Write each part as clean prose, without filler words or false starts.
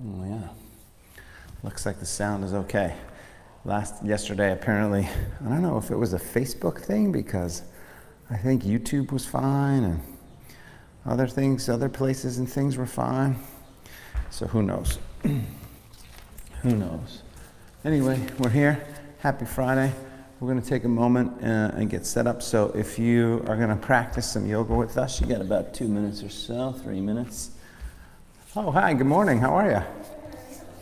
Oh yeah, looks like the sound is okay. Yesterday apparently, I don't know if it was a Facebook thing because I think YouTube was fine and other places and things were fine. So who knows? Who knows? Anyway, we're here. Happy Friday. We're going to take a moment and get set up. So if you are going to practice some yoga with us, you got about 2 minutes or so, 3 minutes. Oh, hi, good morning. How are you?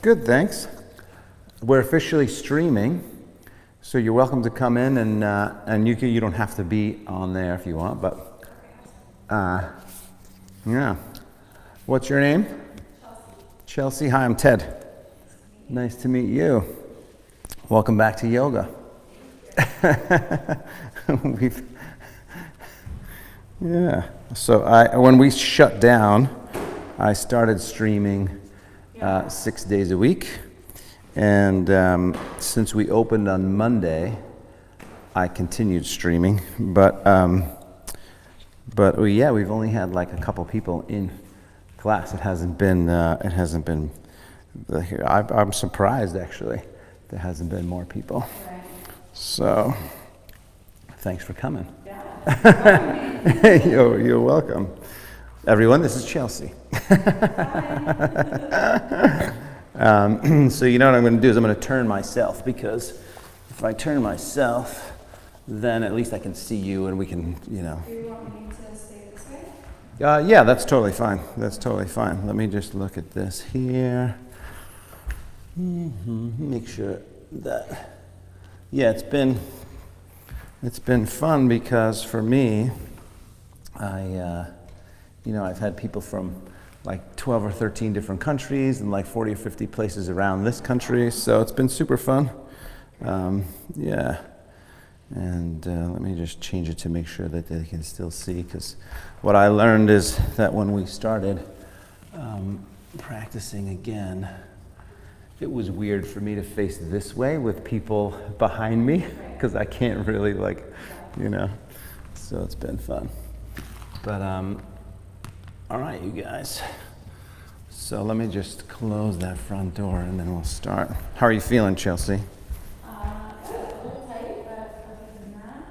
Good, thanks. We're officially streaming, so you're welcome to come in and you don't have to be on there if you want, but yeah. What's your name? Chelsea. Hi, I'm Ted. Nice to meet you. Welcome back to yoga. Yeah. So when we shut down, I started streaming 6 days a week, and since we opened on Monday, I continued streaming. But yeah, we've only had like a couple people in class. It hasn't been. I'm surprised actually. There hasn't been more people. So, thanks for coming. Yeah. You're welcome. Everyone, this is Chelsea. So you know what I'm going to do is I'm going to turn myself, because if I turn myself, then at least I can see you and we can, Do you want me to stay this way? Yeah, that's totally fine. That's totally fine. Let me just look at this here. Make sure that, yeah, it's been fun because for me, I've had people from like 12 or 13 different countries and like 40 or 50 places around this country, so it's been super fun. Yeah, and let me just change it to make sure that they can still see, because what I learned is that when we started practicing again, it was weird for me to face this way with people behind me, because I can't really so it's been fun. But all right, you guys. So let me just close that front door and then we'll start. How are you feeling, Chelsea? A little tight, but other than that,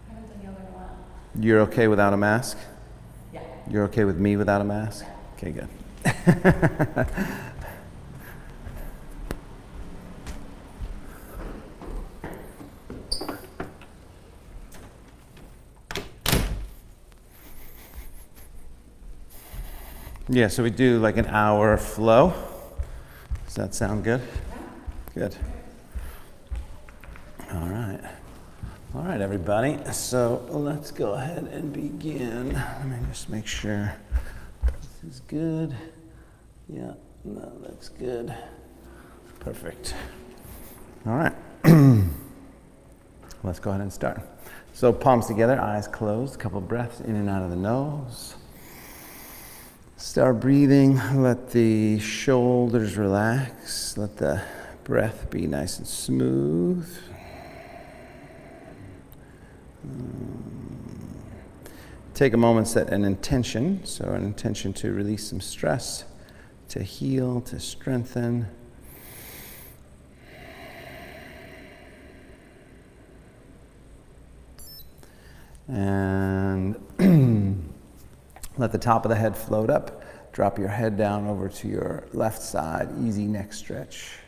I haven't done yoga in a while. You're okay without a mask? Yeah. You're okay with me without a mask? Yeah. Okay, good. Yeah, so we do like an hour flow. Does that sound good? Yeah. Good. All right. All right, everybody. So let's go ahead and begin. Let me just make sure this is good. Yeah, no, that's good. Perfect. All right. Let's go ahead and start. So palms together, eyes closed, a couple breaths in and out of the nose. Start breathing, let the shoulders relax, let the breath be nice and smooth. Take a moment, set an intention, so an intention to release some stress, to heal, to strengthen. And let the top of the head float up. Drop your head down over to your left side. Easy neck stretch.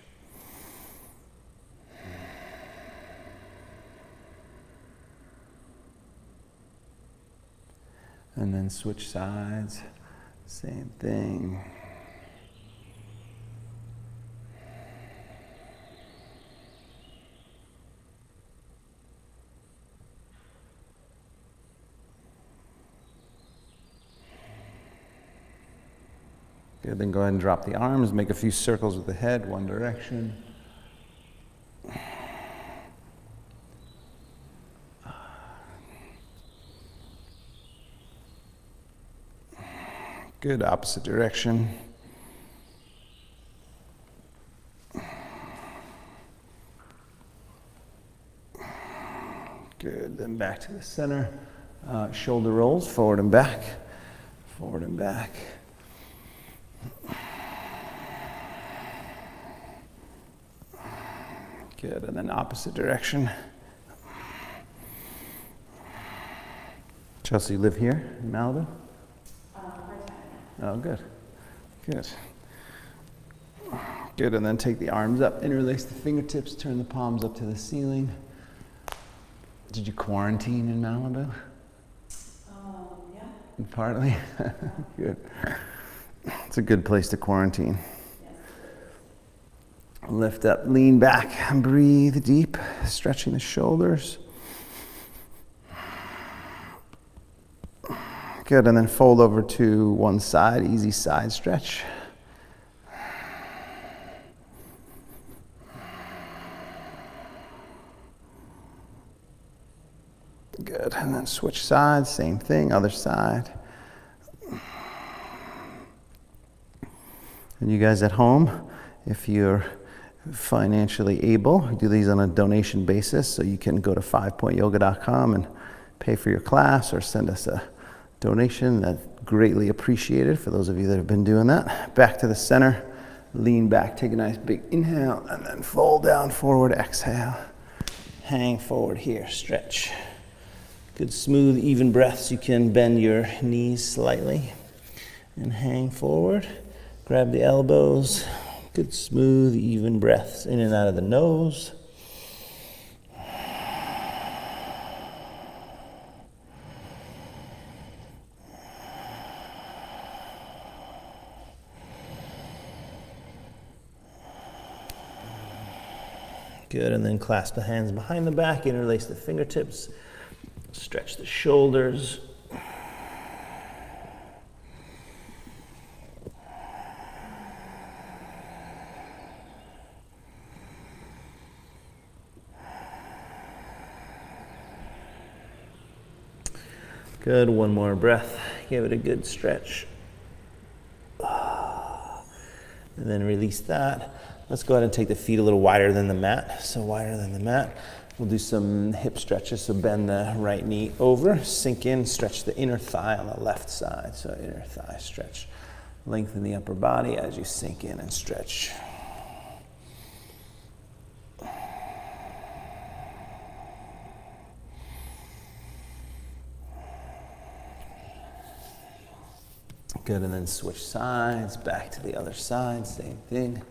And then switch sides. Same thing. Good, then go ahead and drop the arms, make a few circles with the head, one direction. Good, opposite direction. Good, then back to the center. Shoulder rolls, forward and back, forward and back. Good, and then opposite direction. Chelsea, you live here in Malibu? Part-time. Oh, good. Good. Good, and then take the arms up, interlace the fingertips, turn the palms up to the ceiling. Did you quarantine in Malibu? Yeah. Partly? Good. It's a good place to quarantine. Yes. Lift up, lean back, and breathe deep, stretching the shoulders. Good, and then fold over to one side, easy side stretch. Good, and then switch sides, same thing, other side. And you guys at home, if you're financially able, we do these on a donation basis, so you can go to 5pointyoga.com and pay for your class or send us a donation. That's greatly appreciated for those of you that have been doing that. Back to the center, lean back, take a nice big inhale, and then fold down forward, exhale. Hang forward here, stretch. Good smooth, even breaths. You can bend your knees slightly and hang forward. Grab the elbows. Good smooth, even breaths in and out of the nose. Good, and then clasp the hands behind the back, interlace the fingertips, stretch the shoulders. Good, one more breath. Give it a good stretch. And then release that. Let's go ahead and take the feet a little wider than the mat. So wider than the mat. We'll do some hip stretches. So bend the right knee over, sink in, stretch the inner thigh on the left side. So inner thigh stretch. Lengthen the upper body as you sink in and stretch. Good, and then switch sides, back to the other side, same thing.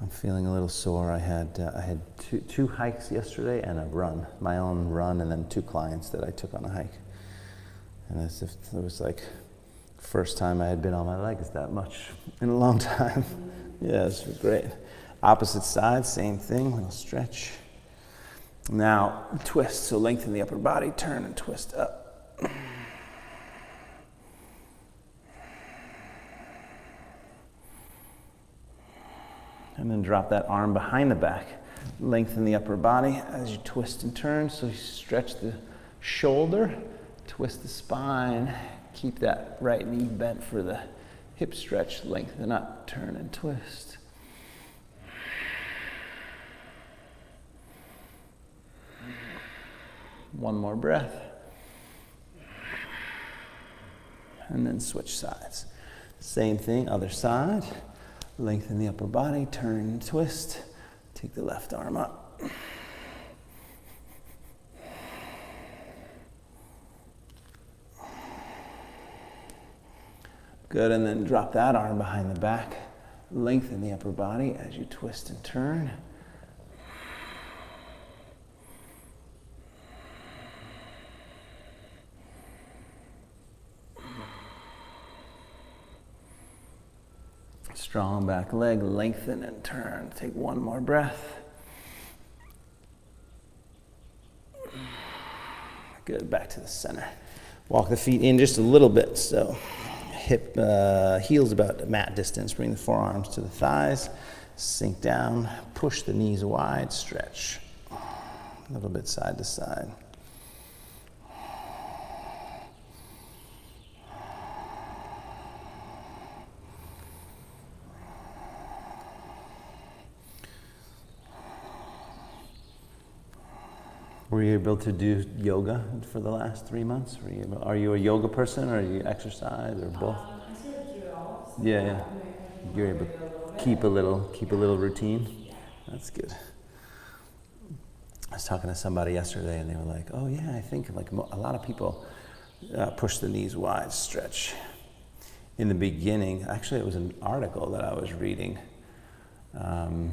I'm feeling a little sore. I had two hikes yesterday and a run, my own run, and then 2 clients that I took on a hike. And as if it was like first time I had been on my legs that much in a long time. Yeah, it was great. Opposite side, same thing, little stretch. Now twist, so lengthen the upper body, turn and twist up. And then drop that arm behind the back. Lengthen the upper body as you twist and turn. So you stretch the shoulder, twist the spine, keep that right knee bent for the hip stretch, lengthen up, turn and twist. One more breath. And then switch sides. Same thing, other side. Lengthen the upper body, turn and twist. Take the left arm up. Good, and then drop that arm behind the back. Lengthen the upper body as you twist and turn. Strong back leg, lengthen and turn. Take one more breath. Good, back to the center. Walk the feet in just a little bit, so hip, heels about mat distance. Bring the forearms to the thighs. Sink down, push the knees wide, stretch. A little bit side to side. Were you able to do yoga for the last 3 months? Are you a yoga person, or you exercise, or both? I sort of do it all. So Yeah. You're able to keep a little routine. That's good. I was talking to somebody yesterday, and they were like, "Oh yeah, I think like a lot of people push the knees wide, stretch." In the beginning, actually, it was an article that I was reading, and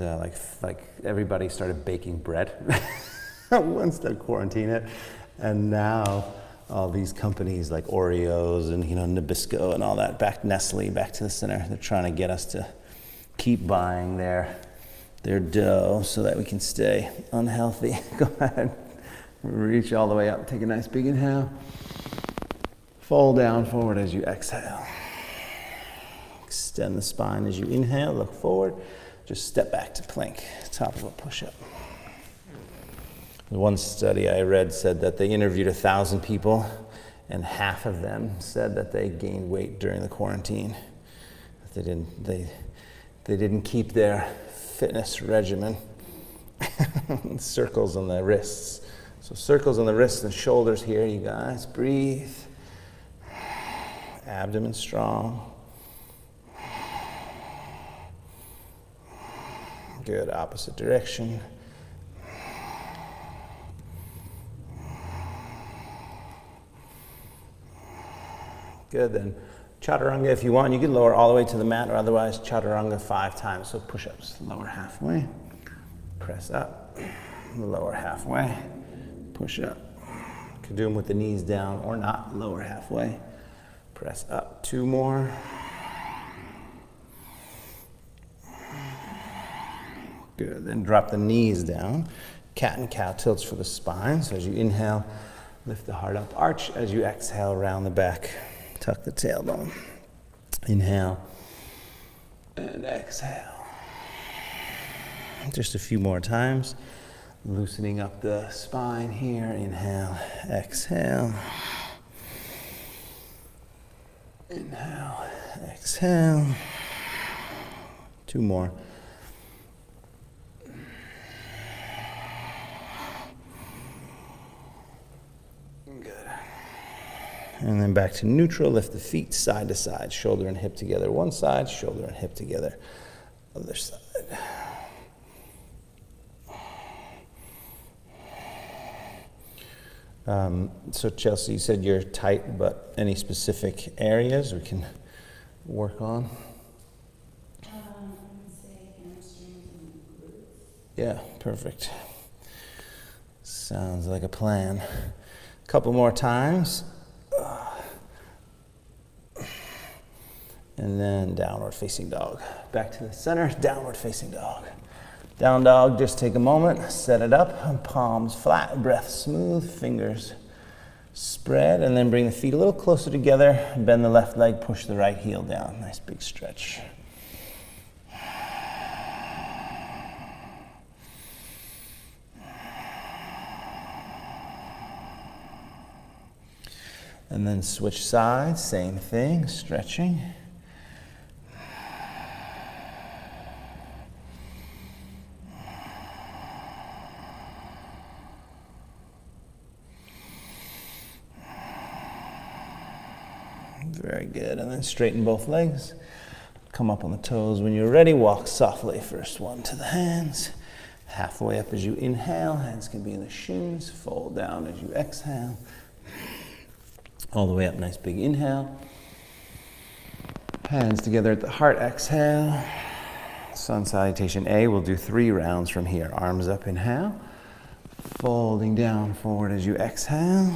like everybody started baking bread once the quarantine hit, and now all these companies like Oreos and Nabisco and all that, Nestle back to the center. They're trying to get us to keep buying their dough so that we can stay unhealthy. Go ahead, reach all the way up. Take a nice big inhale. Fold down forward as you exhale. Extend the spine as you inhale. Look forward. Just step back to plank, top of a push-up. The one study I read said that they interviewed 1,000 people, and half of them said that they gained weight during the quarantine. They didn't keep their fitness regimen. Circles on the wrists. So circles on the wrists and shoulders here, you guys. Breathe. Abdomen strong. Good, opposite direction. Good, then chaturanga if you want. You can lower all the way to the mat, or otherwise chaturanga 5 times. So push-ups, lower halfway, press up, lower halfway, push up. Could do them with the knees down or not, lower halfway, press up. 2 more. Good, then drop the knees down. Cat and cow tilts for the spine. So as you inhale, lift the heart up, arch. As you exhale, round the back, tuck the tailbone. Inhale and exhale. Just a few more times. Loosening up the spine here. Inhale, exhale. Inhale, exhale. 2 more. And then back to neutral. Lift the feet side to side, shoulder and hip together. One side, shoulder and hip together. Other side. So Chelsea, you said you're tight, but any specific areas we can work on? I would say hamstrings and glutes. Yeah, perfect. Sounds like a plan. A couple more times. And then downward facing dog. Back to the center, downward facing dog. Down dog, just take a moment, set it up, palms flat, breath smooth, fingers spread, and then bring the feet a little closer together, bend the left leg, push the right heel down. Nice big stretch. And then switch sides, same thing, stretching. Very good, and then straighten both legs. Come up on the toes when you're ready. Walk softly, first one to the hands. Halfway up as you inhale, hands can be in the shins. Fold down as you exhale. All the way up, nice big inhale. Hands together at the heart, exhale. Sun salutation A, we'll do 3 rounds from here. Arms up, inhale. Folding down forward as you exhale.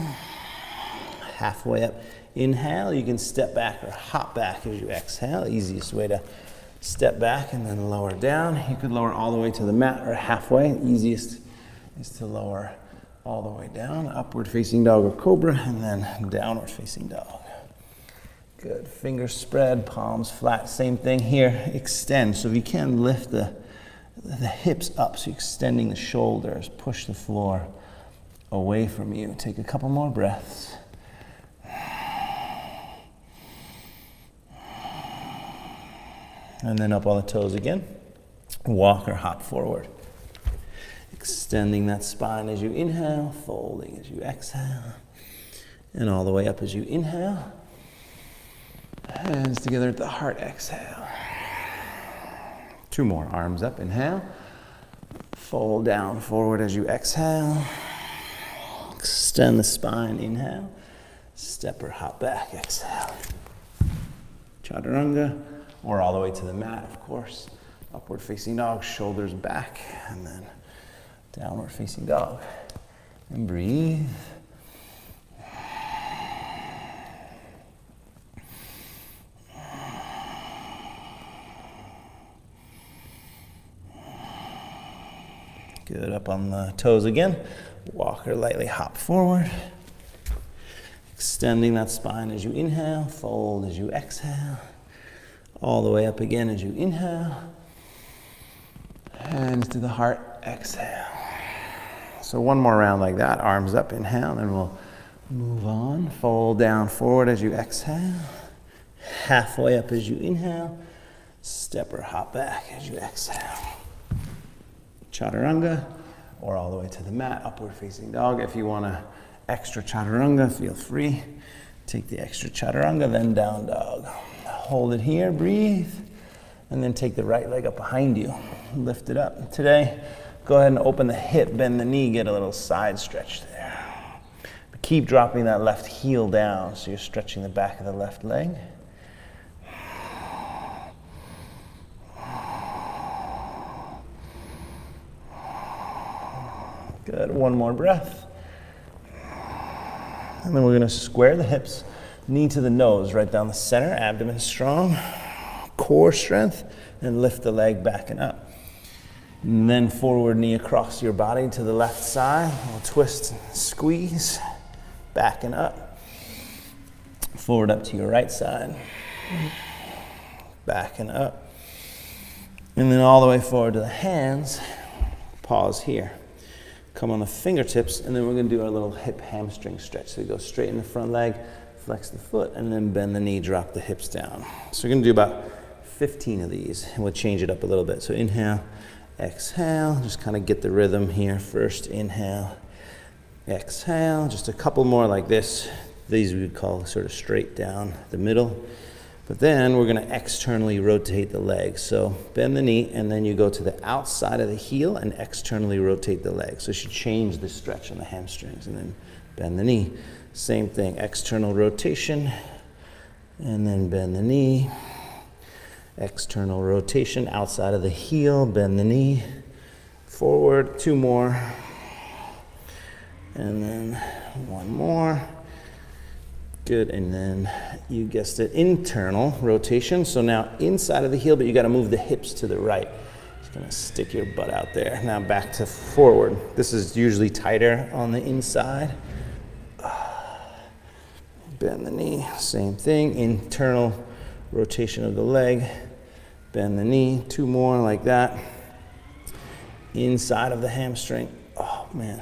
Halfway up, inhale. You can step back or hop back as you exhale. Easiest way to step back and then lower down. You could lower all the way to the mat or halfway. Easiest is to lower all the way down. Upward facing dog or cobra, and then downward facing dog. Good. Fingers spread, palms flat. Same thing here. Extend. So if you can, lift the hips up. So you're extending the shoulders. Push the floor away from you. Take a couple more breaths. And then up on the toes again. Walk or hop forward. Extending that spine as you inhale, folding as you exhale, and all the way up as you inhale. Hands together at the heart, exhale. 2 more, arms up, inhale. Fold down, forward as you exhale. Extend the spine, inhale. Step or hop back, exhale. Chaturanga, or all the way to the mat, of course. Upward facing dog, shoulders back, and then downward facing dog. And breathe. Good, up on the toes again. Walk or lightly hop forward. Extending that spine as you inhale, fold as you exhale. All the way up again as you inhale. Hands to the heart, exhale. So 1 more round like that, arms up, inhale, and we'll move on. Fold down, forward as you exhale. Halfway up as you inhale. Step or hop back as you exhale. Chaturanga, or all the way to the mat, upward facing dog. If you want to extra chaturanga, feel free. Take the extra chaturanga, then down dog. Hold it here, breathe, and then take the right leg up behind you. Lift it up. Today, go ahead and open the hip, bend the knee, get a little side stretch there. But keep dropping that left heel down, so you're stretching the back of the left leg. Good, 1 more breath. And then we're gonna square the hips, knee to the nose, right down the center, abdomen strong, core strength, and lift the leg back and up. And then forward knee across your body to the left side. We'll twist and squeeze, back and up. Forward up to your right side, back and up. And then all the way forward to the hands, pause here. Come on the fingertips, and then we're going to do our little hip hamstring stretch. So you go straight in the front leg, flex the foot, and then bend the knee, drop the hips down. So we're going to do about 15 of these, and we'll change it up a little bit. So inhale, exhale, just kind of get the rhythm here. First, inhale, exhale, just a couple more like this. These we would call sort of straight down the middle. But then we're going to externally rotate the leg. So bend the knee, and then you go to the outside of the heel and externally rotate the leg. So you should change the stretch on the hamstrings, and then bend the knee. Same thing, external rotation, and then bend the knee. External rotation, outside of the heel, bend the knee. Forward, 2 more. And then 1 more. Good, and then you guessed it, internal rotation. So now inside of the heel, but you got to move the hips to the right. Just gonna stick your butt out there. Now back to forward. This is usually tighter on the inside. Bend the knee, same thing. Internal rotation of the leg. Bend the knee, 2 more like that. Inside of the hamstring. Oh man.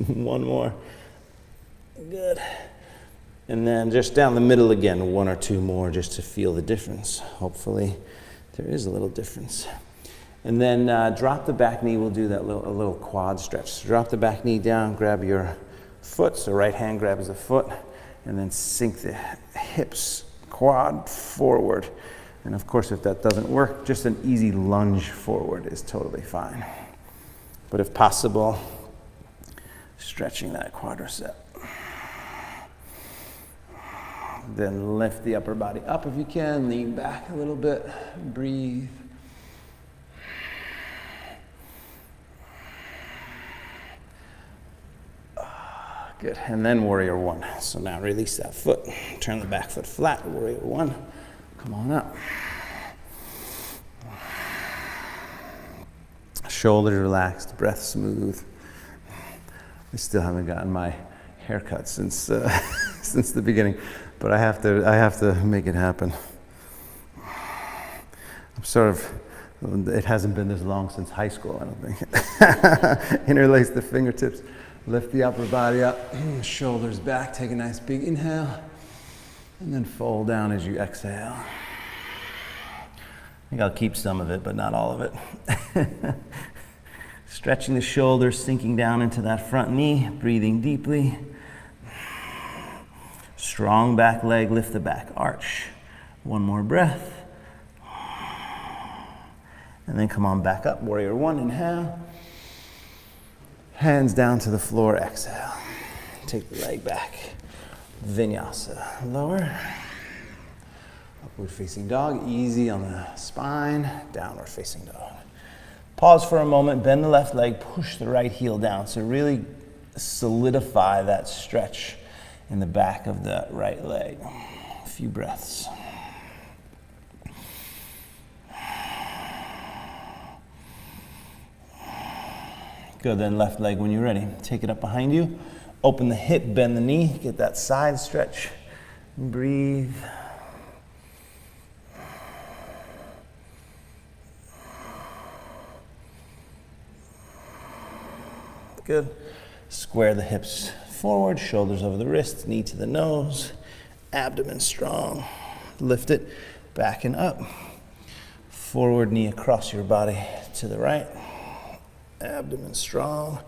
1 more. Good. And then just down the middle again, 1 or 2 more just to feel the difference. Hopefully there is a little difference. And then drop the back knee. We'll do that a little quad stretch. So drop the back knee down, grab your foot. So right hand grabs the foot, and then sink the hips, quad forward. And of course, if that doesn't work, just an easy lunge forward is totally fine. But if possible, stretching that quadricep. Then lift the upper body up if you can, lean back a little bit, breathe. Good, and then warrior 1. So now release that foot, turn the back foot flat, warrior 1. Come on up. Shoulders relaxed, breath smooth. I still haven't gotten my haircut since since the beginning, but I have to make it happen. I'm sort of, it hasn't been this long since high school, I don't think. Interlace the fingertips, lift the upper body up, shoulders back, take a nice big inhale, and then fold down as you exhale. I think I'll keep some of it, but not all of it. Stretching the shoulders, sinking down into that front knee, breathing deeply. Strong back leg, lift the back arch. One more breath. And then come on back up, warrior one, inhale. Hands down to the floor, exhale. Take the leg back. Vinyasa, lower. Upward facing dog, easy on the spine, downward facing dog. Pause for a moment, bend the left leg, push the right heel down. So really solidify that stretch in the back of the right leg. A few breaths. Good, then left leg when you're ready. Take it up behind you. Open the hip, bend the knee, get that side stretch. Breathe. Good. Square the hips forward, shoulders over the wrists, knee to the nose, abdomen strong. Lift it back and up. Forward knee across your body to the right. Abdomen strong.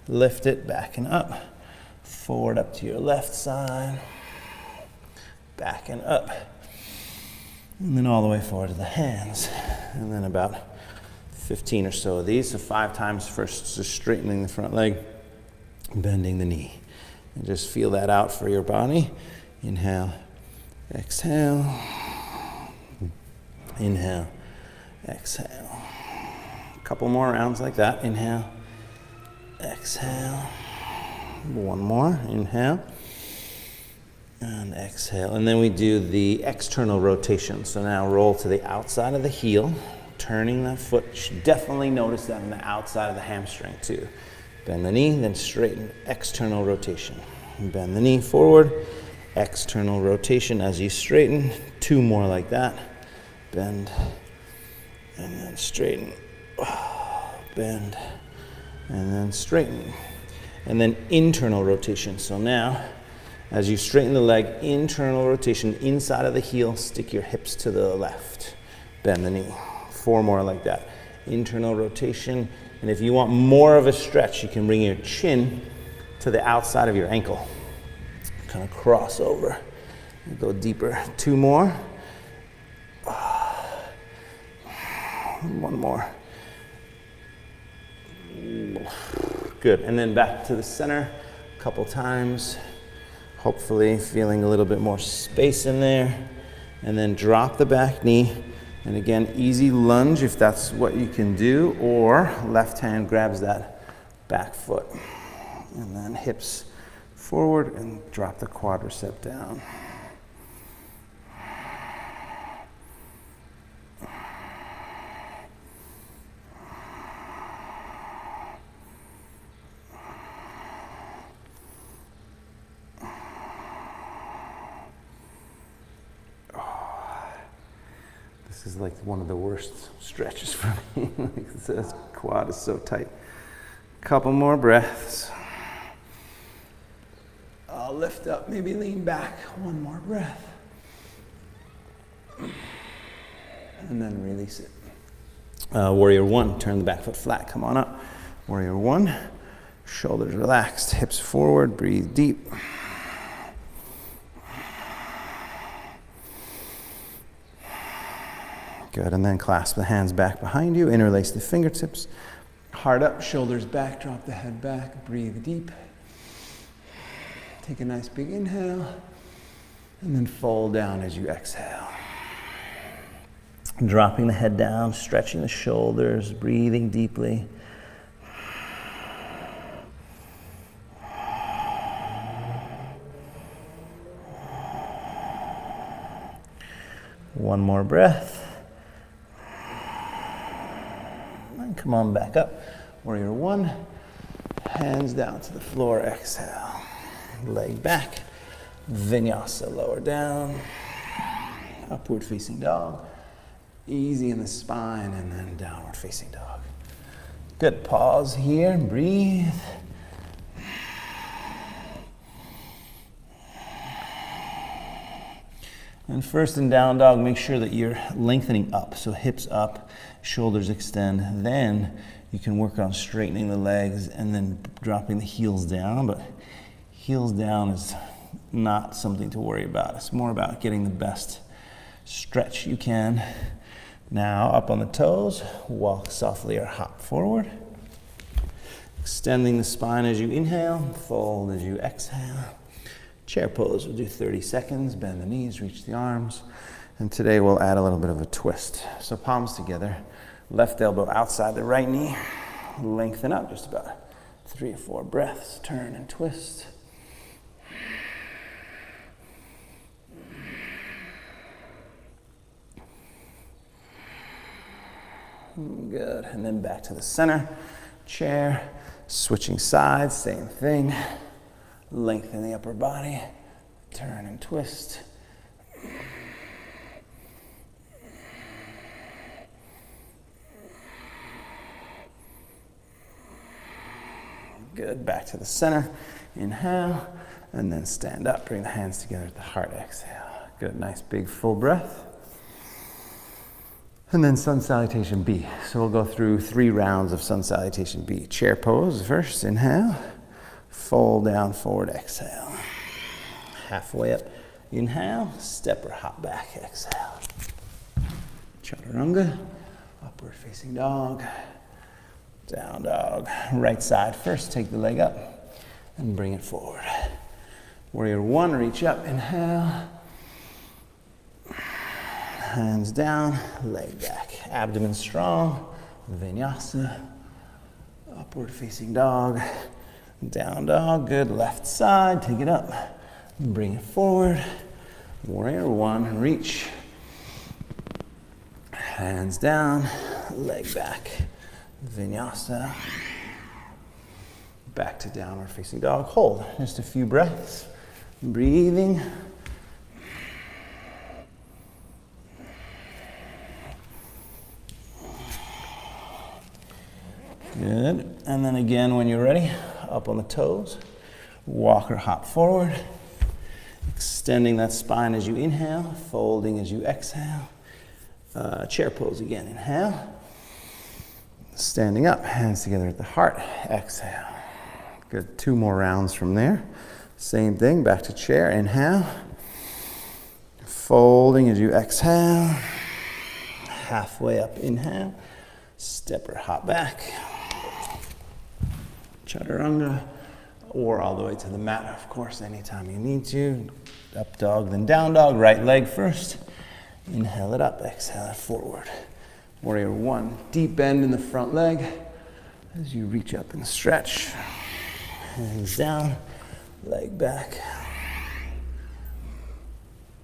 Lift it back and up. Forward up to your left side. Back and up. And then all the way forward to the hands. And then about 15 or so of these. So 5 times first, just straightening the front leg, bending the knee. And just feel that out for your body. Inhale, exhale. Inhale, exhale. A couple more rounds like that. Inhale, exhale. One more. Inhale. And exhale. And then we do the external rotation. So now roll to the outside of the heel, turning that foot. You should definitely notice that on the outside of the hamstring too. Bend the knee, then straighten, external rotation. Bend the knee forward, external rotation as you straighten. 2 more like that. Bend, and then straighten. Bend, and then straighten. And then internal rotation. So now, as you straighten the leg, internal rotation, inside of the heel, stick your hips to the left. Bend the knee. 4 more like that. Internal rotation. And if you want more of a stretch, you can bring your chin to the outside of your ankle. Kind of cross over. Go deeper. 2 more. 1 more. Good. And then back to the center a couple times. Hopefully feeling a little bit more space in there. And then drop the back knee. And again, easy lunge if that's what you can do, or left hand grabs that back foot. And then hips forward and drop the quadricep down. This is like one of the worst stretches for me. Like this quad is so tight. Couple more breaths. I'll lift up, maybe lean back. 1 more breath. And then release it. Warrior one, turn the back foot flat, come on up. Warrior one, shoulders relaxed, hips forward, breathe deep. Good, and then clasp the hands back behind you, interlace the fingertips, heart up, shoulders back, drop the head back, breathe deep. Take a nice big inhale, and then fold down as you exhale. Dropping the head down, stretching the shoulders, breathing deeply. One more breath. And come on back up. Warrior one. Hands down to the floor. Exhale. Leg back. Vinyasa. Lower down. Upward facing dog. Easy in the spine, and then downward facing dog. Good. Pause here. Breathe. And first in down dog, make sure that you're lengthening up. So hips up, shoulders extend. Then you can work on straightening the legs and then dropping the heels down. But heels down is not something to worry about. It's more about getting the best stretch you can. Now up on the toes, walk softly or hop forward. Extending the spine as you inhale, fold as you exhale. Chair pose, we'll do 30 seconds, bend the knees, reach the arms. And today we'll add a little bit of a twist. So palms together, left elbow outside the right knee. Lengthen up, just about 3 or 4 breaths. Turn and twist. Good, and then back to the center. Chair, switching sides, same thing. Lengthen the upper body, turn and twist. Good, back to the center. Inhale, and then stand up. Bring the hands together at the heart, exhale. Good, nice big full breath. And then sun salutation B. So we'll go through 3 rounds of sun salutation B. Chair pose first, inhale. Fold down, forward, exhale. Halfway up, inhale. Step or hop back, exhale. Chaturanga, upward facing dog. Down dog. Right side first, take the leg up and bring it forward. Warrior 1, reach up, inhale. Hands down, leg back. Abdomen strong, vinyasa. Upward facing dog. Down dog, good. Left side, take it up. Bring it forward. Warrior 1, reach. Hands down, leg back. Vinyasa. Back to downward facing dog. Hold, just a few breaths. Breathing. Good. And then again, when you're ready, up on the toes, walk or hop forward, extending that spine as you inhale, folding as you exhale. Chair pose again, inhale. Standing up, hands together at the heart, exhale. Good, 2 more rounds from there. Same thing, back to chair, inhale. Folding as you exhale. Halfway up, inhale. Step or hop back. Chaturanga, or all the way to the mat, of course, anytime you need to. Up dog, then down dog, right leg first. Inhale it up, exhale it forward. Warrior 1, deep bend in the front leg as you reach up and stretch. Hands down, leg back.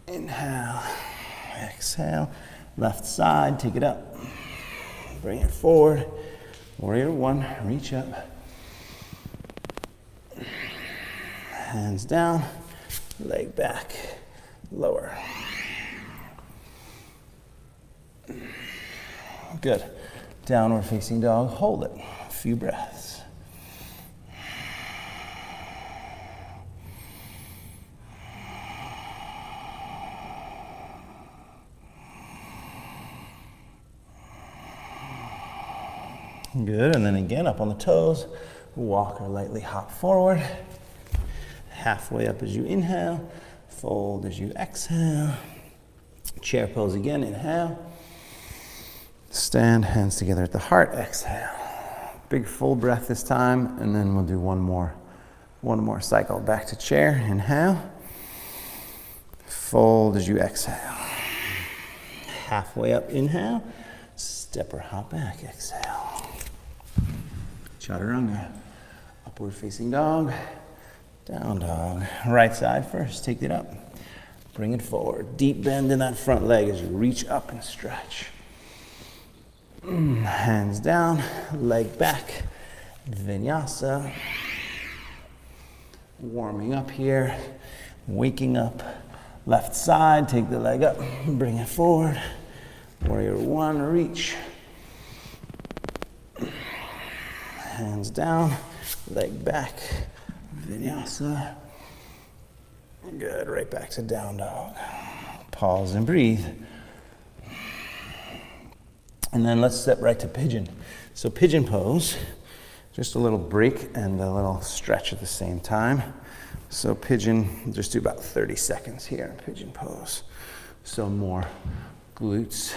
Inhale, exhale. Left side, take it up. Bring it forward. Warrior 1, reach up. Hands down, leg back, lower. Good. Downward facing dog, hold it. A few breaths. Good, and then again up on the toes, walk or lightly hop forward. Halfway up as you inhale, fold as you exhale. Chair pose again, inhale. Stand, hands together at the heart, exhale. Big full breath this time, and then we'll do one more cycle. Back to chair, inhale. Fold as you exhale. Halfway up, inhale. Step or hop back, exhale. Chaturanga, upward facing dog. Down dog. Right side first, take it up. Bring it forward. Deep bend in that front leg as you reach up and stretch. Hands down, leg back. Vinyasa. Warming up here. Waking up. Left side, take the leg up. Bring it forward. Warrior 1, reach. Hands down, leg back. Vinyasa. Good, right back to down dog. Pause and breathe. And then let's step right to pigeon. So pigeon pose, just a little break and a little stretch at the same time. So pigeon, just do about 30 seconds here, pigeon pose. So more glutes.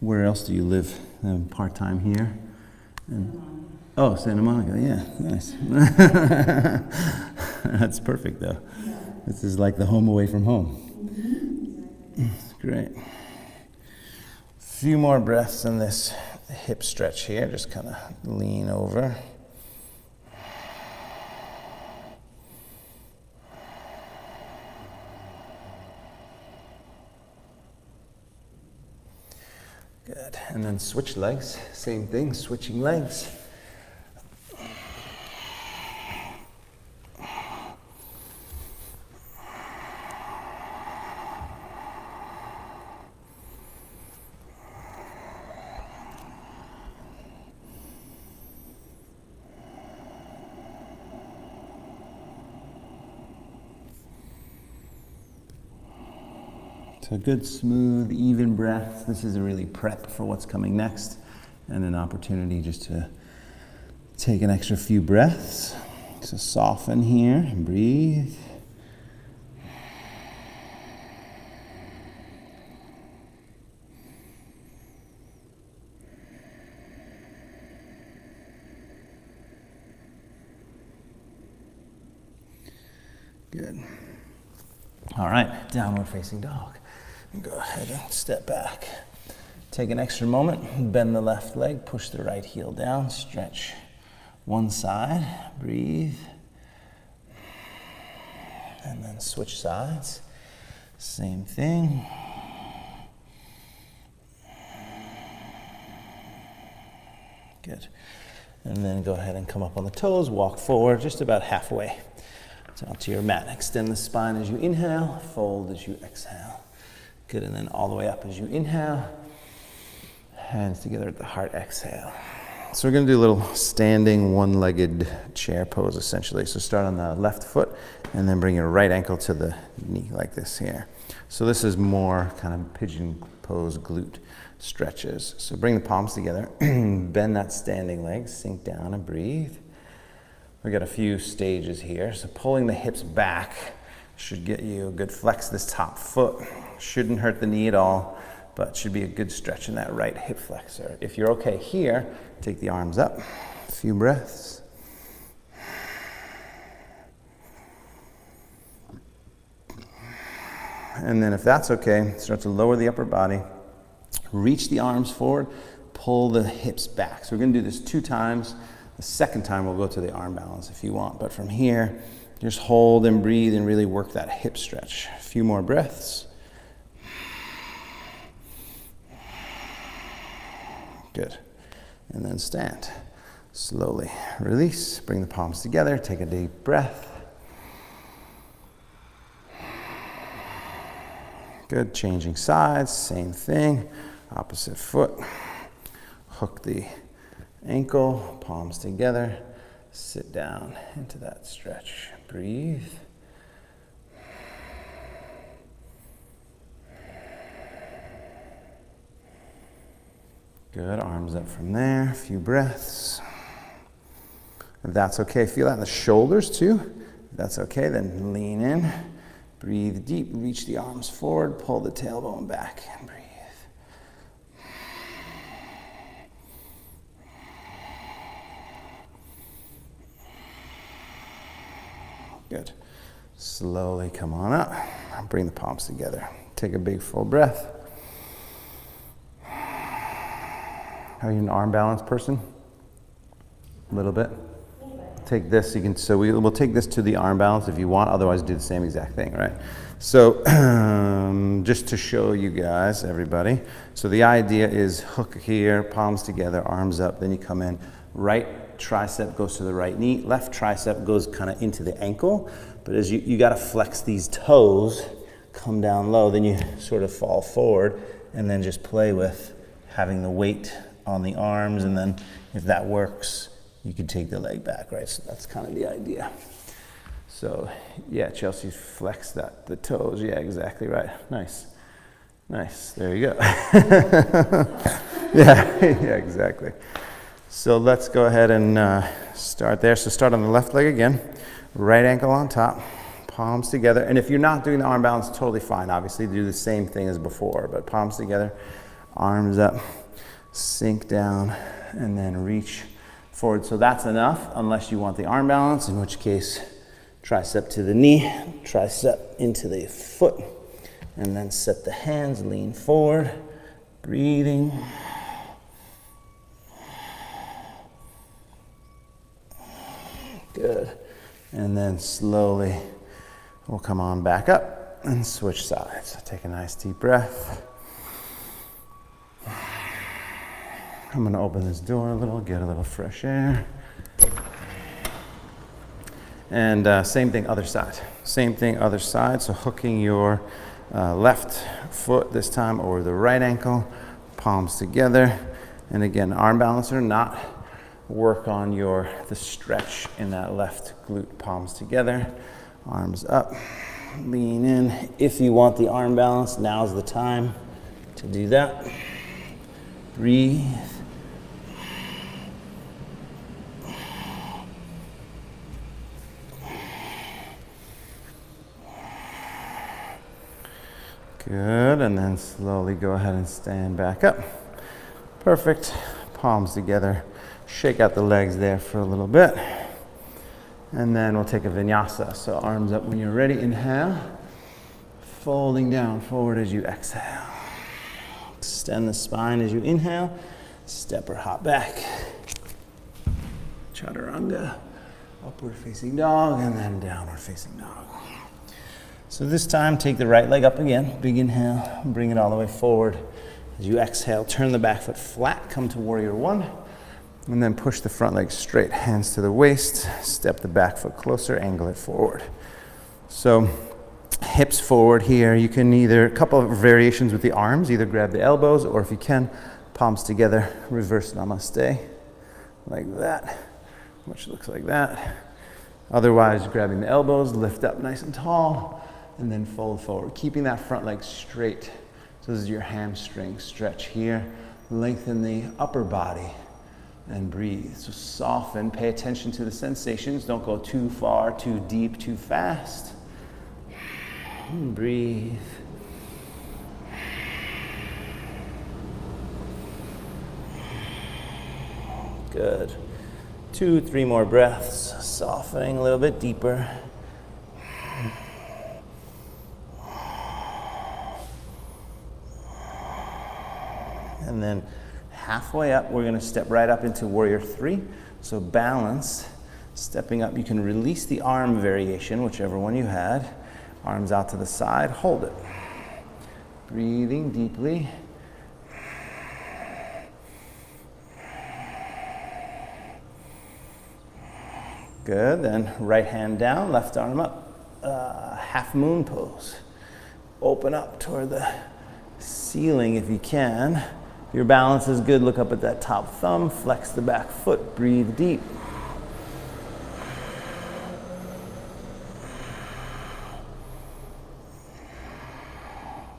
Where else do you live? Part-time here? Oh, Santa Monica, yeah, nice. That's perfect though. This is like the home away from home. Great. A few more breaths in this hip stretch here. Just kind of lean over. Good. And then switch legs. Same thing, switching legs. So good, smooth, even breaths. This is a really prep for what's coming next and an opportunity just to take an extra few breaths. So soften here and breathe. Good. All right, downward facing dog. Go ahead and step back. Take an extra moment, bend the left leg, push the right heel down, stretch one side, breathe. And then switch sides. Same thing. Good. And then go ahead and come up on the toes, walk forward just about halfway. Down to your mat. Extend the spine as you inhale, fold as you exhale. Good, and then all the way up as you inhale. Hands together at the heart, exhale. So we're gonna do a little standing one-legged chair pose essentially. So start on the left foot and then bring your right ankle to the knee like this here. So this is more kind of pigeon pose glute stretches. So bring the palms together, bend that standing leg, sink down and breathe. We got a few stages here. So pulling the hips back should get you a good flex this top foot. Shouldn't hurt the knee at all, but should be a good stretch in that right hip flexor. If you're okay here, take the arms up. A few breaths. And then if that's okay, start to lower the upper body. Reach the arms forward, pull the hips back. So we're gonna do this 2 times. The second time we'll go to the arm balance if you want, but from here, just hold and breathe and really work that hip stretch. A few more breaths. Good. And then stand. Slowly release, bring the palms together, take a deep breath. Good, changing sides, same thing. Opposite foot. Hook the ankle, palms together, sit down into that stretch. Breathe. Good, arms up from there, a few breaths. If that's okay, feel that in the shoulders too. If that's okay, then lean in, breathe deep, reach the arms forward, pull the tailbone back, and breathe. Good. Slowly come on up. Bring the palms together. Take a big full breath. Are you an arm balance person? A little bit? Take this, you can, so we'll take this to the arm balance if you want, otherwise do the same exact thing, right? So just to show you guys, everybody, so the idea is hook here, palms together, arms up, then you come in, right tricep goes to the right knee, left tricep goes kind of into the ankle, but as you got to flex these toes, come down low, then you sort of fall forward, and then just play with having the weight on the arms, and then if that works, you can take the leg back, right? So that's kind of the idea. So yeah, Chelsea, flex the toes. Yeah, exactly right. Nice. Nice, there you go. Yeah, yeah, exactly. So let's go ahead and start there. So start on the left leg again, right ankle on top, palms together. And if you're not doing the arm balance, totally fine. Obviously, do the same thing as before, but palms together, arms up, sink down, and then reach forward. So that's enough, unless you want the arm balance, in which case, tricep to the knee, tricep into the foot, and then set the hands, lean forward, breathing. Good. And then slowly we'll come on back up and switch sides. Take a nice deep breath. I'm going to open this door a little, get a little fresh air. And same thing, other side. Same thing, other side. So hooking your left foot this time over the right ankle, palms together. And again, arm balance or not, work on the stretch in that left glute, palms together, arms up, lean in. If you want the arm balance, now's the time to do that. Breathe. Good, and then slowly go ahead and stand back up. Perfect. Palms together. Shake out the legs there for a little bit. And then we'll take a vinyasa. So arms up when you're ready. Inhale. Folding down forward as you exhale. Extend the spine as you inhale. Step or hop back. Chaturanga. Upward facing dog, and then downward facing dog. So this time, take the right leg up again. Big inhale, bring it all the way forward. As you exhale, turn the back foot flat, come to warrior one, and then push the front leg straight, hands to the waist, step the back foot closer, angle it forward. So hips forward here. You can a couple of variations with the arms, either grab the elbows, or if you can, palms together, reverse namaste, like that, which looks like that. Otherwise, grabbing the elbows, lift up nice and tall, and then fold forward, keeping that front leg straight. So this is your hamstring stretch here. Lengthen the upper body and breathe. So soften, pay attention to the sensations. Don't go too far, too deep, too fast. And breathe. Good. 2, 3 more breaths, softening a little bit deeper. And then halfway up, we're gonna step right up into warrior 3. So balance, stepping up. You can release the arm variation, whichever one you had. Arms out to the side, hold it. Breathing deeply. Good, then right hand down, left arm up. Half moon pose. Open up toward the ceiling if you can. If your balance is good, look up at that top thumb, flex the back foot, breathe deep.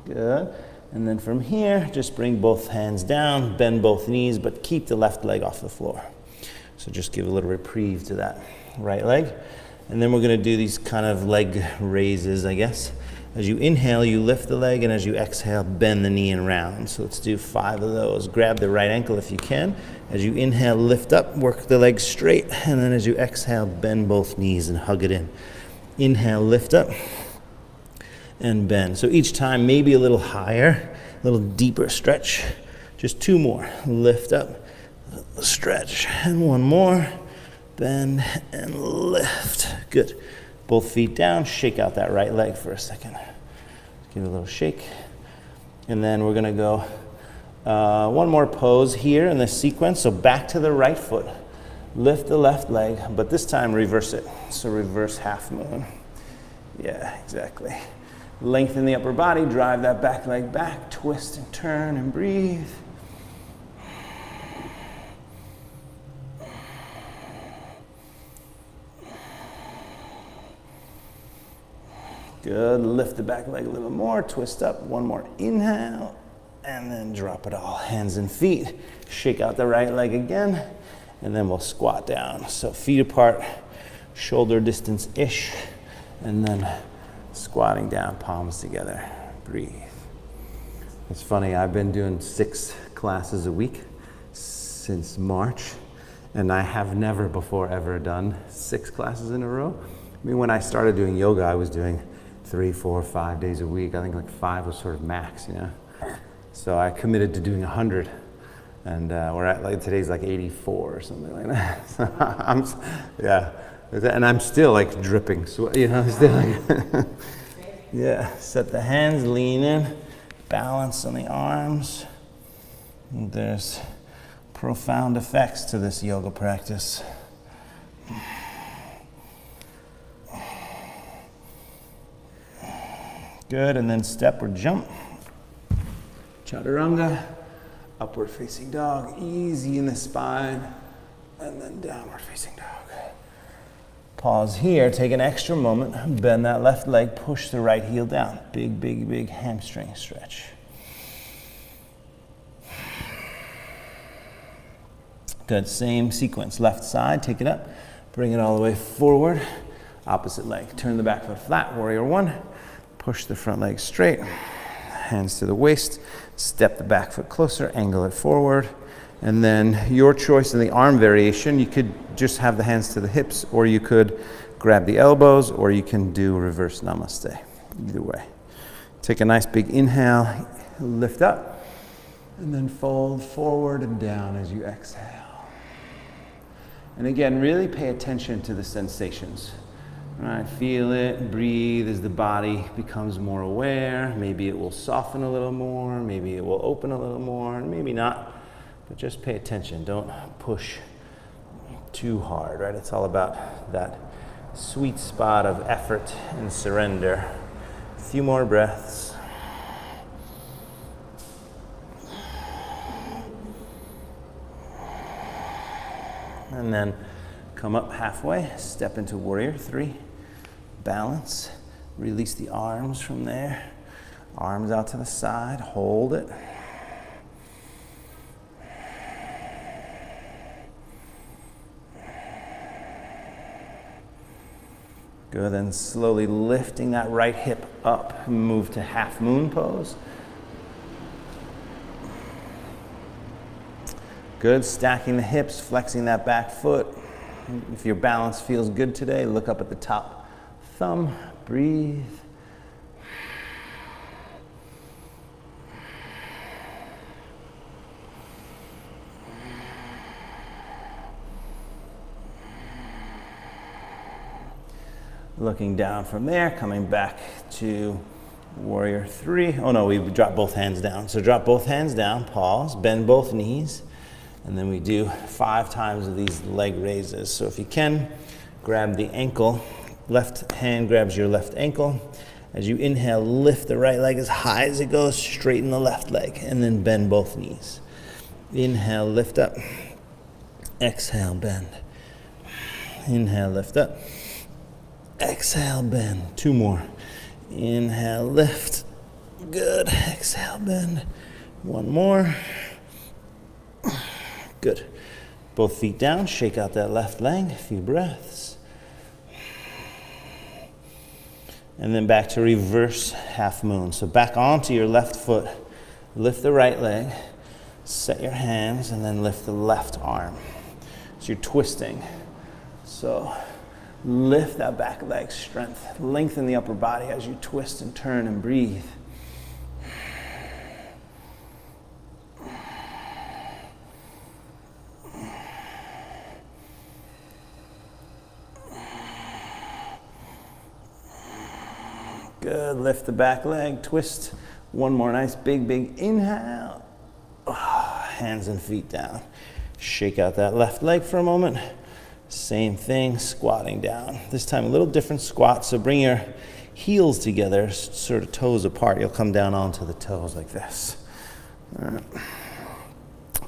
Good. And then from here, just bring both hands down, bend both knees, but keep the left leg off the floor. So just give a little reprieve to that right leg. And then we're going to do these kind of leg raises, I guess. As you inhale, you lift the leg, and as you exhale, bend the knee and round. So let's do 5 of those. Grab the right ankle if you can. As you inhale, lift up, work the leg straight, and then as you exhale, bend both knees and hug it in. Inhale, lift up, and bend. So each time, maybe a little higher, a little deeper stretch. Just 2 more. Lift up, stretch, and 1 more. Bend and lift. Good. Both feet down, shake out that right leg for a second. Give it a little shake. And then we're gonna go 1 more pose here in this sequence. So back to the right foot. Lift the left leg, but this time reverse it. So reverse half moon. Yeah, exactly. Lengthen the upper body, drive that back leg back, twist and turn and breathe. Good, lift the back leg a little more, twist up, one more inhale, and then drop it all, hands and feet. Shake out the right leg again, and then we'll squat down. So feet apart, shoulder distance-ish, and then squatting down, palms together, breathe. It's funny, I've been doing 6 classes a week since March, and I have never before ever done 6 classes in a row. I mean, when I started doing yoga, I was doing 3, 4, 5 days a week. I think like 5 was sort of max, you know? So I committed to doing 100, and we're at like, today's like 84 or something like that. So yeah, and I'm still like dripping sweat, you know, still like, yeah. Set the hands, lean in, balance on the arms. There's profound effects to this yoga practice. Good, and then step or jump. Chaturanga, upward facing dog, easy in the spine, and then downward facing dog. Pause here, take an extra moment, bend that left leg, push the right heel down. Big, big, big hamstring stretch. Good, same sequence, left side, take it up, bring it all the way forward. Opposite leg, turn the back foot flat, warrior 1. Push the front leg straight, hands to the waist, step the back foot closer, angle it forward, and then your choice in the arm variation, you could just have the hands to the hips, or you could grab the elbows, or you can do reverse namaste, either way. Take a nice big inhale, lift up, and then fold forward and down as you exhale. And again, really pay attention to the sensations. All right, feel it, breathe as the body becomes more aware. Maybe it will soften a little more, maybe it will open a little more, maybe not, but just pay attention. Don't push too hard, right? It's all about that sweet spot of effort and surrender. A few more breaths. And then come up halfway, step into warrior 3. Balance, release the arms from there. Arms out to the side, hold it. Good, then slowly lifting that right hip up, move to half moon pose. Good, stacking the hips, flexing that back foot. If your balance feels good today, look up at the top thumb, breathe. Looking down from there, coming back to warrior 3. Oh no, we drop both hands down. So drop both hands down, pause, bend both knees, and then we do 5 times of these leg raises. So if you can, grab the ankle. Left hand grabs your left ankle. As you inhale, lift the right leg as high as it goes, straighten the left leg, and then bend both knees. Inhale, lift up. Exhale, bend. Inhale, lift up. Exhale, bend. 2 more. Inhale, lift. Good. Exhale, bend. 1 more. Good. Both feet down, shake out that left leg, a few breaths. And then back to reverse half moon. So back onto your left foot, lift the right leg, set your hands, and then lift the left arm. So you're twisting. So lift that back leg strength, lengthen the upper body as you twist and turn and breathe. Good, lift the back leg, twist. 1 more nice big, big inhale. Hands and feet down. Shake out that left leg for a moment. Same thing, squatting down. This time a little different squat, so bring your heels together, sort of toes apart. You'll come down onto the toes like this. All right.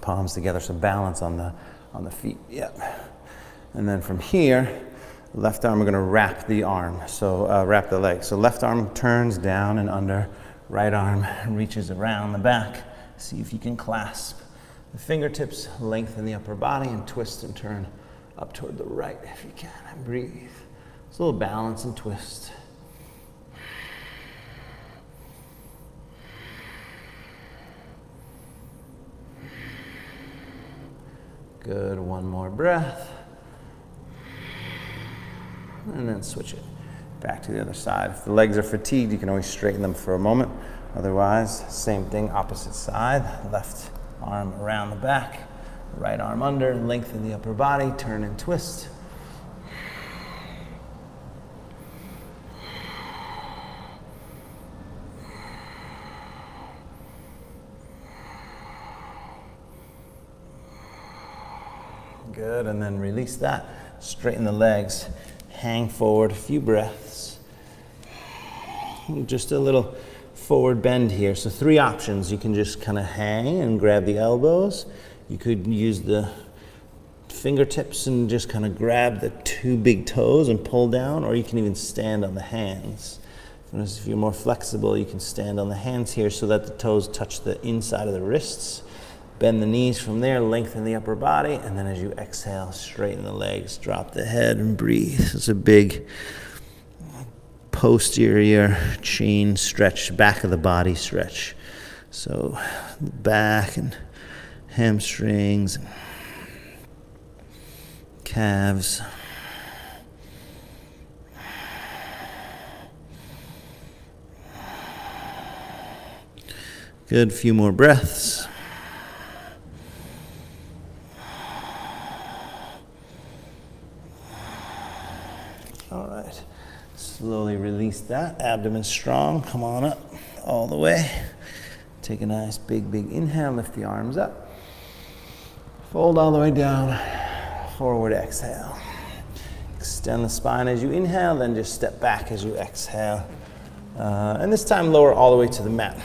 Palms together, so balance on the feet, yep. And then from here, Left arm, we're gonna wrap the arm, so wrap the leg. So left arm turns down and under, right arm reaches around the back. See if you can clasp the fingertips, lengthen the upper body, and twist and turn up toward the right if you can, and breathe. It's a little balance and twist. Good, one more breath. And then switch it back to the other side. If the legs are fatigued, you can always straighten them for a moment. Otherwise, same thing, opposite side. Left arm around the back, right arm under, lengthen the upper body, turn and twist. Good, and then release that. Straighten the legs, hang forward, a few breaths. Just a little forward bend here. So 3 options. You can just kind of hang and grab the elbows. You could use the fingertips and just kind of grab the 2 big toes and pull down, or you can even stand on the hands. If you're more flexible, you can stand on the hands here so that the toes touch the inside of the wrists. Bend the knees from there, lengthen the upper body, and then as you exhale, straighten the legs, drop the head, and breathe. It's a big posterior chain stretch, back of the body stretch. So back and hamstrings, and calves. Good, few more breaths. All right, slowly release that. Abdomen strong, come on up all the way. Take a nice big inhale, lift the arms up. Fold all the way down, forward exhale. Extend the spine as you inhale, then just step back as you exhale. And this time lower all the way to the mat.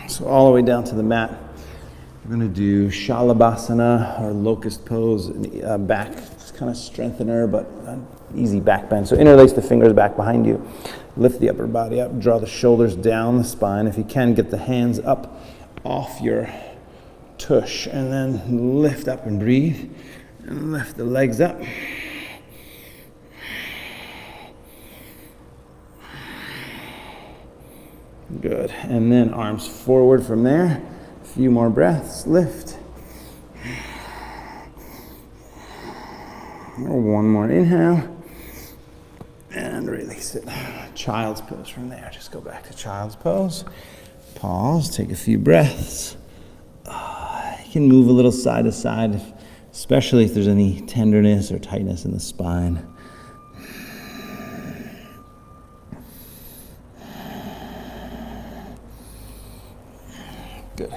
So all the way down to the mat. We're gonna do Shalabhasana or locust pose, back, just kind of strengthener, but easy back bend. So interlace the fingers back behind you. Lift the upper body up, draw the shoulders down the spine. If you can, get the hands up off your tush, and then lift up and breathe. And lift the legs up. Good, and then arms forward from there. A few more breaths, lift. One more inhale. And release it. Child's pose from there. Just go back to child's pose. Pause, take a few breaths. You can move a little side to side, especially if there's any tenderness or tightness in the spine. Good.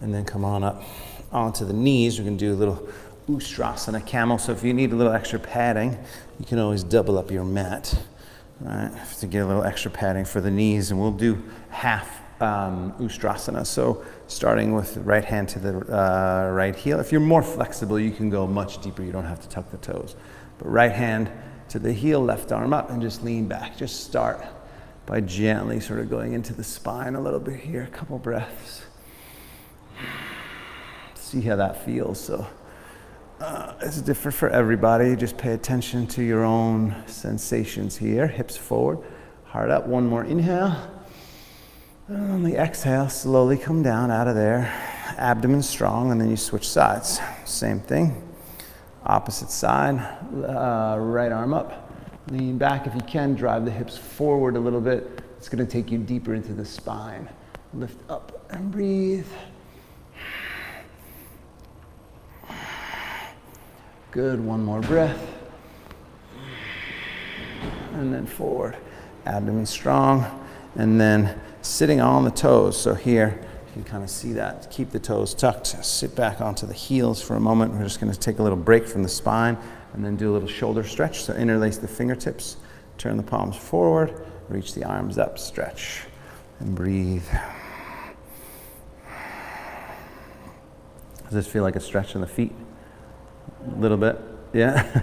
And then come on up onto the knees. We're going to do a little Ustrasana camel. So if you need a little extra padding, you can always double up your mat, right, to get a little extra padding for the knees. And we'll do half Ustrasana. So starting with the right hand to the right heel. If you're more flexible, you can go much deeper. You don't have to tuck the toes. But right hand to the heel, left arm up, and just lean back. Just start by gently sort of going into the spine a little bit here. A couple breaths. See how that feels. So it's different for everybody. Just pay attention to your own sensations here. Hips forward, heart up. One more inhale. And on the exhale, slowly come down out of there. Abdomen strong, and then you switch sides. Same thing. Opposite side. Right arm up. Lean back if you can. Drive the hips forward a little bit. It's going to take you deeper into the spine. Lift up and breathe. Good, one more breath. And then forward. Abdomen strong. And then sitting on the toes. So here, you can kind of see that. Keep the toes tucked. Sit back onto the heels for a moment. We're just going to take a little break from the spine and then do a little shoulder stretch. So interlace the fingertips. Turn the palms forward. Reach the arms up. Stretch. And breathe. Does this feel like a stretch in the feet? A little bit, yeah?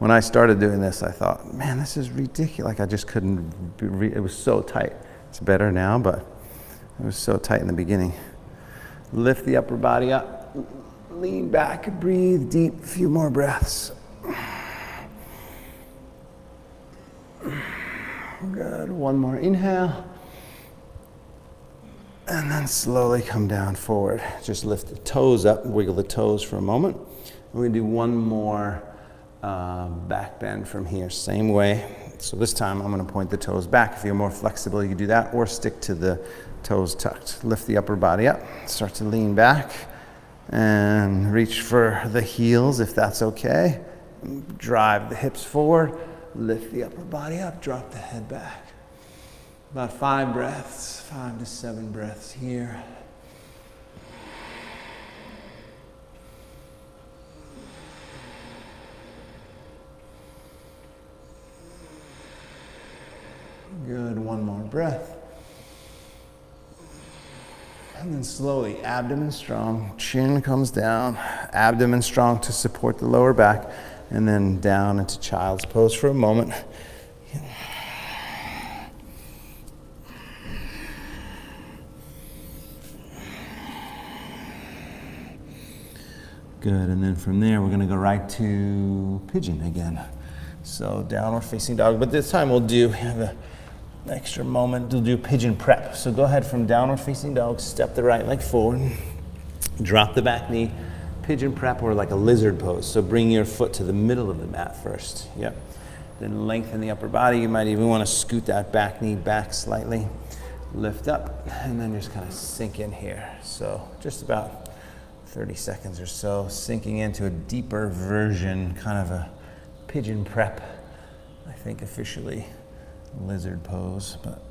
when I started doing this, I thought, man, this is ridiculous. Like I just couldn't, it was so tight. It's better now, but it was so tight in the beginning. Lift the upper body up, lean back, breathe deep, a few more breaths. Good, one more inhale. And then slowly come down forward. Just lift the toes up, wiggle the toes for a moment. We're gonna do one more back bend from here, same way. So this time I'm gonna point the toes back. If you're more flexible, you can do that, or stick to the toes tucked. Lift the upper body up, start to lean back, and reach for the heels if that's okay. Drive the hips forward, lift the upper body up, drop the head back. About 5 breaths, 5 to 7 breaths here. Good, one more breath. And then slowly, abdomen strong, chin comes down, abdomen strong to support the lower back, and then down into child's pose for a moment. Good, and then from there, we're gonna go right to pigeon again. So downward facing dog, but this time we'll have an extra moment, we'll do pigeon prep. So go ahead from downward facing dog, step the right leg forward, drop the back knee, pigeon prep, or like a lizard pose. So bring your foot to the middle of the mat first, yep. Then lengthen the upper body. You might even wanna scoot that back knee back slightly, lift up, and then just kind of sink in here. So just about 30 seconds or so, sinking into a deeper version, kind of a pigeon prep, I think officially lizard pose, but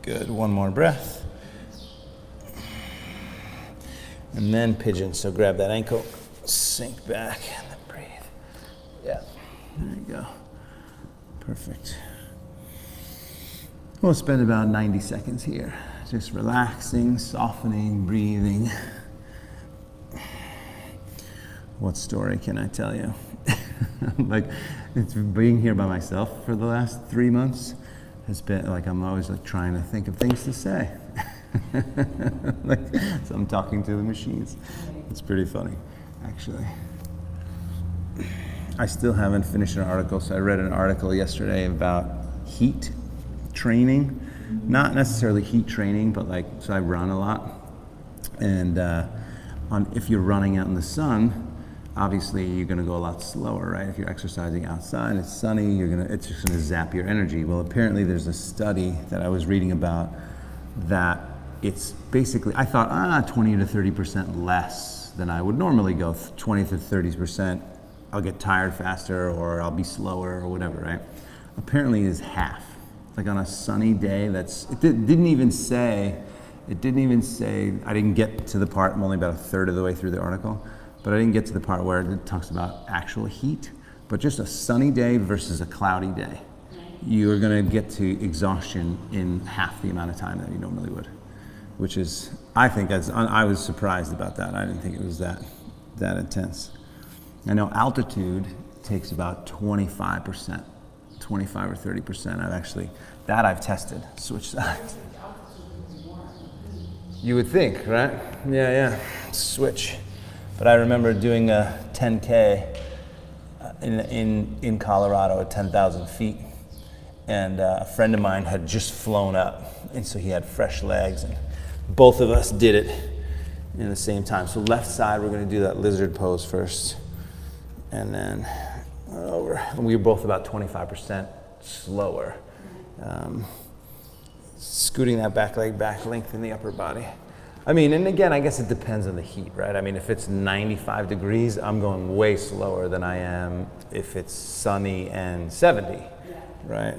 good, one more breath. And then pigeon, so grab that ankle, sink back, and then breathe. Yeah, there you go. Perfect. We'll spend about 90 seconds here, just relaxing, softening, breathing. What story can I tell you? Like, it's being here by myself for the last 3 months has been like, I'm always like trying to think of things to say. Like, so I'm talking to the machines. It's pretty funny, actually. I still haven't finished an article, so I read an article yesterday about heat training. Not necessarily heat training, but like, so I run a lot. And if you're running out in the sun, obviously you're gonna go a lot slower, right? If you're exercising outside, it's sunny, it's just gonna zap your energy. Well, apparently there's a study that I was reading about that it's basically, I thought, 20 to 30% less than I would normally go, 20 to 30%. I'll get tired faster, or I'll be slower, or whatever, right? Apparently is half. Like on a sunny day, it didn't even say, I didn't get to the part, I'm only about a third of the way through the article, but I didn't get to the part where it talks about actual heat, but just a sunny day versus a cloudy day. You are gonna get to exhaustion in half the amount of time that you normally would, which is, I was surprised about that. I didn't think it was that intense. I know altitude takes about 25%, 25 or 30%. I've tested, switch sides. You would think, right? Yeah, switch. But I remember doing a 10K in Colorado at 10,000 feet. And a friend of mine had just flown up, and so he had fresh legs, and both of us did it in the same time. So left side, we're gonna do that lizard pose first, and then over. And we were both about 25% slower. Scooting that back leg back, lengthen the upper body. I mean, and again, I guess it depends on the heat, right? I mean, if it's 95 degrees, I'm going way slower than I am if it's sunny and 70, right?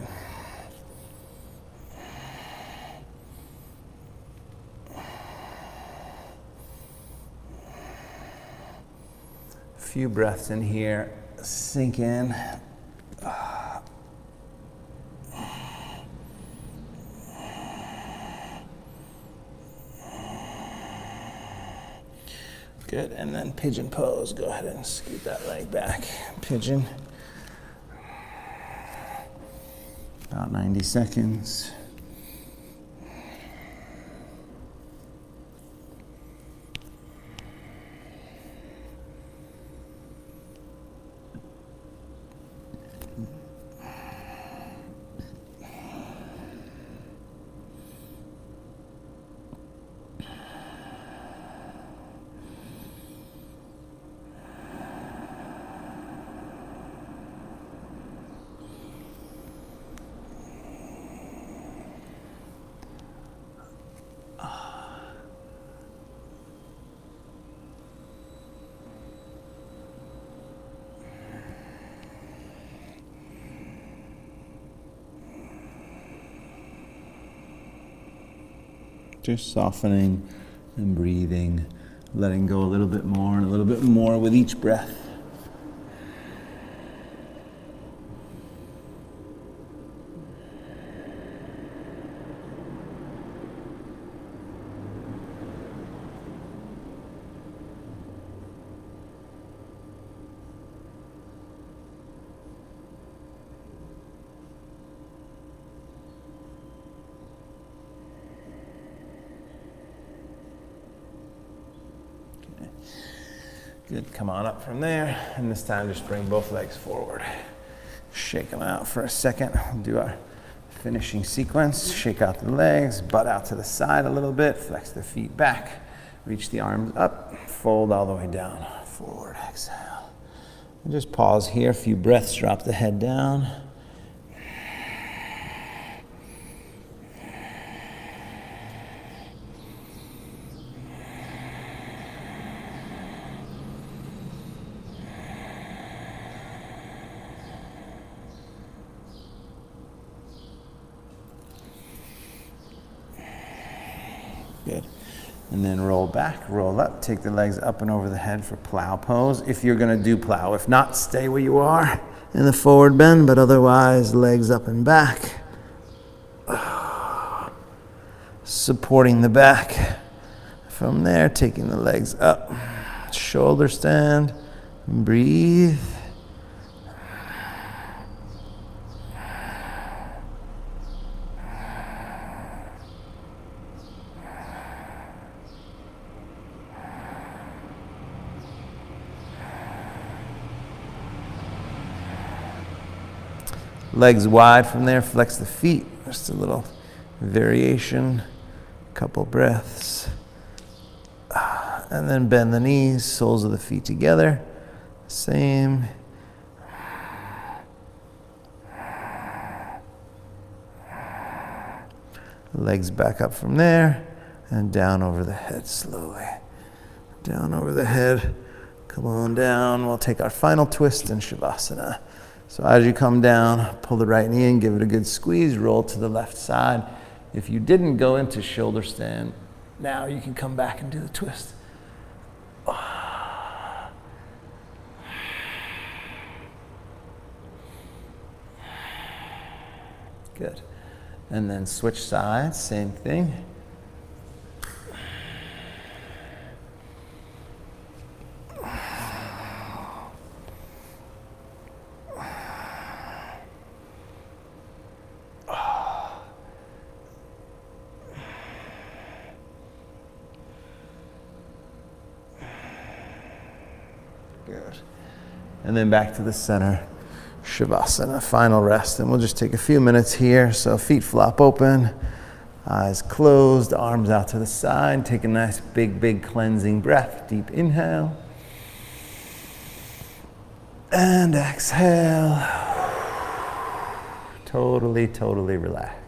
A few breaths in here, sink in. Good, and then pigeon pose. Go ahead and scoot that leg back. Pigeon. About 90 seconds. Just softening and breathing, letting go a little bit more and a little bit more with each breath. Good, come on up from there, and this time just bring both legs forward. Shake them out for a second. We'll do our finishing sequence. Shake out the legs, butt out to the side a little bit, flex the feet back, reach the arms up, fold all the way down, forward, exhale. And just pause here, a few breaths, drop the head down. Good. And then roll back, roll up, take the legs up and over the head for plow pose. If you're gonna do plow, if not, stay where you are in the forward bend, but otherwise, legs up and back. Supporting the back. From there, taking the legs up, shoulder stand, breathe. Legs wide from there, flex the feet. Just a little variation, couple breaths. And then bend the knees, soles of the feet together. Same. Legs back up from there and down over the head slowly. Down over the head, come on down. We'll take our final twist in Shavasana. So as you come down, pull the right knee in, give it a good squeeze, roll to the left side. If you didn't go into shoulder stand, now you can come back and do the twist. Good. And then switch sides, same thing. Good. And then back to the center, Shavasana, final rest. And we'll just take a few minutes here. So feet flop open, eyes closed, arms out to the side. Take a nice big cleansing breath. Deep inhale. And exhale. Totally relax.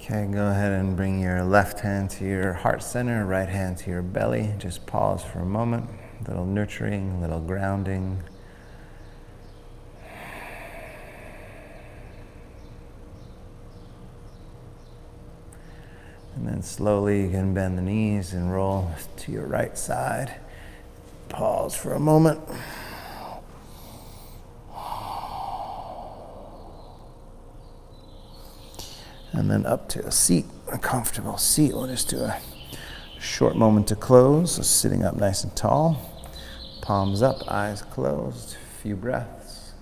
Okay, go ahead and bring your left hand to your heart center, right hand to your belly. Just pause for a moment. A little nurturing, a little grounding. And then slowly you can bend the knees and roll to your right side. Pause for a moment. And then up to a seat, a comfortable seat. We'll just do a short moment to close. So sitting up nice and tall. Palms up, eyes closed. A few breaths.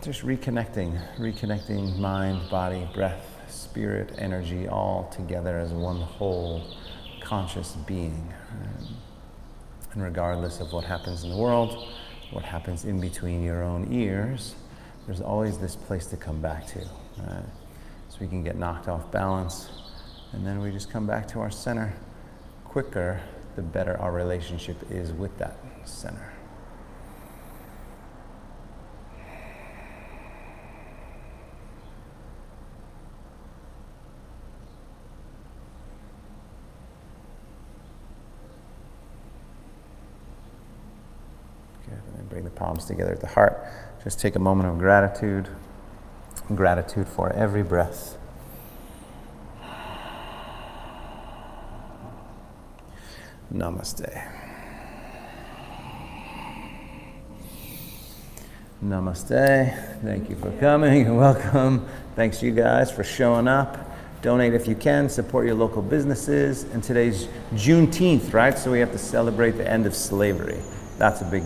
Just reconnecting mind, body, breath, spirit, energy, all together as one whole conscious being. And regardless of what happens in the world, what happens in between your own ears, there's always this place to come back to. So we can get knocked off balance, and then we just come back to our center. Quicker, the better our relationship is with that center. Good, and then bring the palms together at the heart. Just take a moment of gratitude. Gratitude for every breath. Namaste. Namaste. Thank you for coming. You're welcome. Thanks you guys for showing up. Donate if you can. Support your local businesses. And today's Juneteenth, right? So we have to celebrate the end of slavery. That's a big